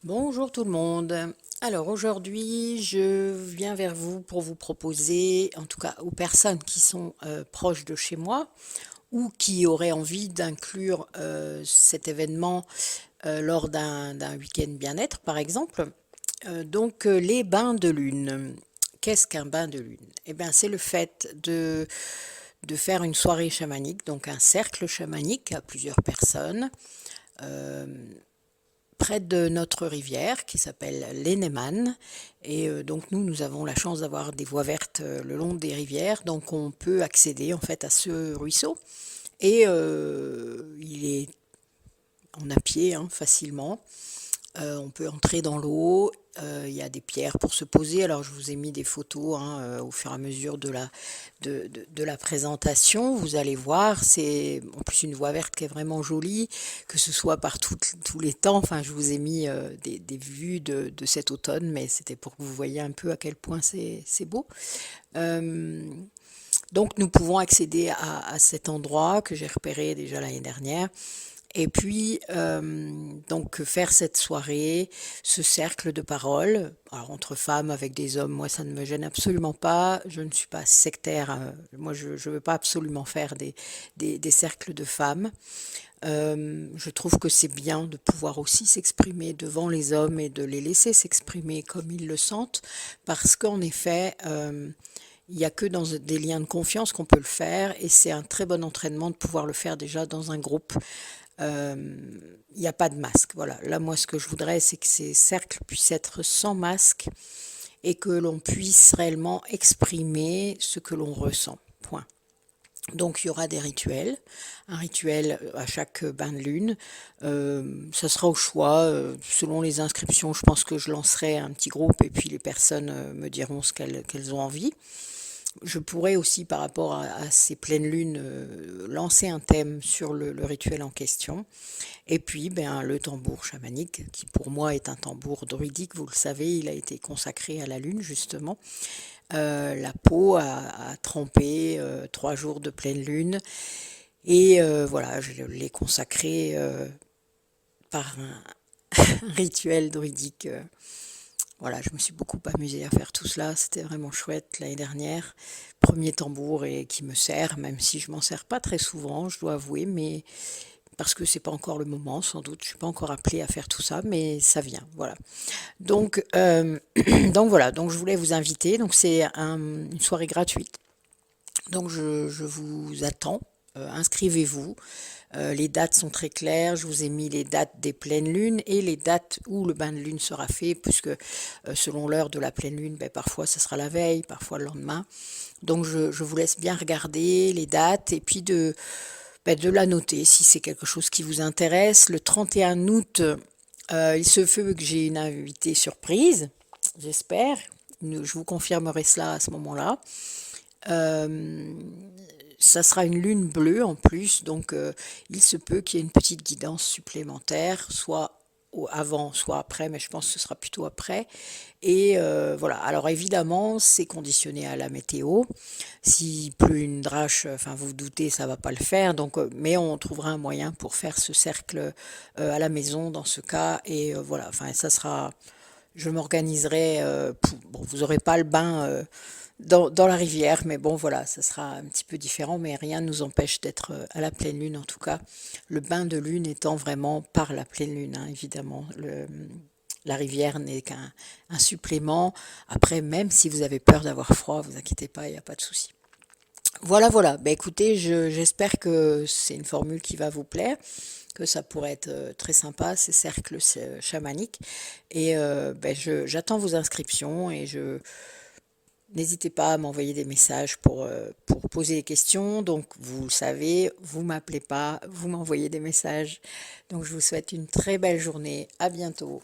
Bonjour tout le monde. Alors aujourd'hui, je viens vers vous pour vous proposer, en tout cas aux personnes qui sont proches de chez moi ou qui auraient envie d'inclure cet événement lors d'un week-end bien-être, par exemple. Les bains de lune. Qu'est-ce qu'un bain de lune? Eh bien, c'est le fait de faire une soirée chamanique, donc un cercle chamanique à plusieurs personnes. euh, Près de notre rivière qui s'appelle l'Eneman. Donc nous avons la chance d'avoir des voies vertes le long des rivières, donc on peut accéder en fait à ce ruisseau. Il est en à pied hein, facilement. On peut entrer dans l'eau, il y a des pierres pour se poser. Alors je vous ai mis des photos hein, au fur et à mesure de la présentation. Vous allez voir, c'est en plus une voie verte qui est vraiment jolie, que ce soit par tous les temps. Enfin, je vous ai mis des vues de cet automne, mais c'était pour que vous voyez un peu à quel point c'est beau. Euh, donc nous pouvons accéder à cet endroit que j'ai repéré déjà l'année dernière. Et puis, donc faire cette soirée, ce cercle de parole, alors entre femmes, avec des hommes, moi ça ne me gêne absolument pas, je ne suis pas sectaire, moi je ne veux pas absolument faire des cercles de femmes. Je trouve que c'est bien de pouvoir aussi s'exprimer devant les hommes et de les laisser s'exprimer comme ils le sentent, parce qu'en effet, il n'y a que dans des liens de confiance qu'on peut le faire et c'est un très bon entraînement de pouvoir le faire déjà dans un groupe. Il n'y a pas de masque. Voilà. Là, moi, ce que je voudrais, c'est que ces cercles puissent être sans masque et que l'on puisse réellement exprimer ce que l'on ressent. Point. Donc, il y aura des rituels, un rituel à chaque bain de lune. Ça sera au choix, selon les inscriptions. Je pense que je lancerai un petit groupe et puis les personnes me diront ce qu'elles ont envie. Je pourrais aussi, par rapport à ces pleines lunes, lancer un thème sur le rituel en question. Et puis, ben, le tambour chamanique, qui pour moi est un tambour druidique, vous le savez, il a été consacré à la lune, justement. La peau a trempé 3 jours de pleine lune. Voilà, je l'ai consacré par un rituel druidique. Voilà, je me suis beaucoup amusée à faire tout cela, c'était vraiment chouette l'année dernière. Premier tambour et qui me sert, même si je m'en sers pas très souvent, je dois avouer, mais parce que c'est pas encore le moment, sans doute, je suis pas encore appelée à faire tout ça, mais ça vient, voilà. Donc, donc voilà, donc je voulais vous inviter, donc c'est une soirée gratuite, donc je vous attends, inscrivez-vous. Les dates sont très claires, je vous ai mis les dates des pleines lunes et les dates où le bain de lune sera fait, puisque selon l'heure de la pleine lune, ben, parfois ça sera la veille, parfois le lendemain. Donc je vous laisse bien regarder les dates et puis de la noter si c'est quelque chose qui vous intéresse. Le 31 août, il se peut que j'ai une invitée surprise, j'espère. Je vous confirmerai cela à ce moment-là. Euh, Ça sera une lune bleue en plus, donc il se peut qu'il y ait une petite guidance supplémentaire, soit avant, soit après, mais je pense que ce sera plutôt après. Voilà, alors évidemment, c'est conditionné à la météo. S'il pleut une drache, enfin vous vous doutez, ça va pas le faire. Donc, mais on trouvera un moyen pour faire ce cercle à la maison dans ce cas. Voilà, enfin ça sera, je m'organiserai. Bon, vous aurez pas le bain dans la rivière, mais bon voilà, ça sera un petit peu différent, mais rien ne nous empêche d'être à la pleine lune en tout cas. Le bain de lune étant vraiment par la pleine lune, hein, évidemment. La rivière n'est qu'un un supplément. Après, même si vous avez peur d'avoir froid, vous inquiétez pas, il n'y a pas de souci. Voilà, voilà. Ben, écoutez, j'espère que c'est une formule qui va vous plaire, que ça pourrait être très sympa, ces cercles chamaniques. Ben, j'attends vos inscriptions et n'hésitez pas à m'envoyer des messages pour poser des questions. Donc, vous le savez, vous m'appelez pas, vous m'envoyez des messages. Donc, je vous souhaite une très belle journée. À bientôt.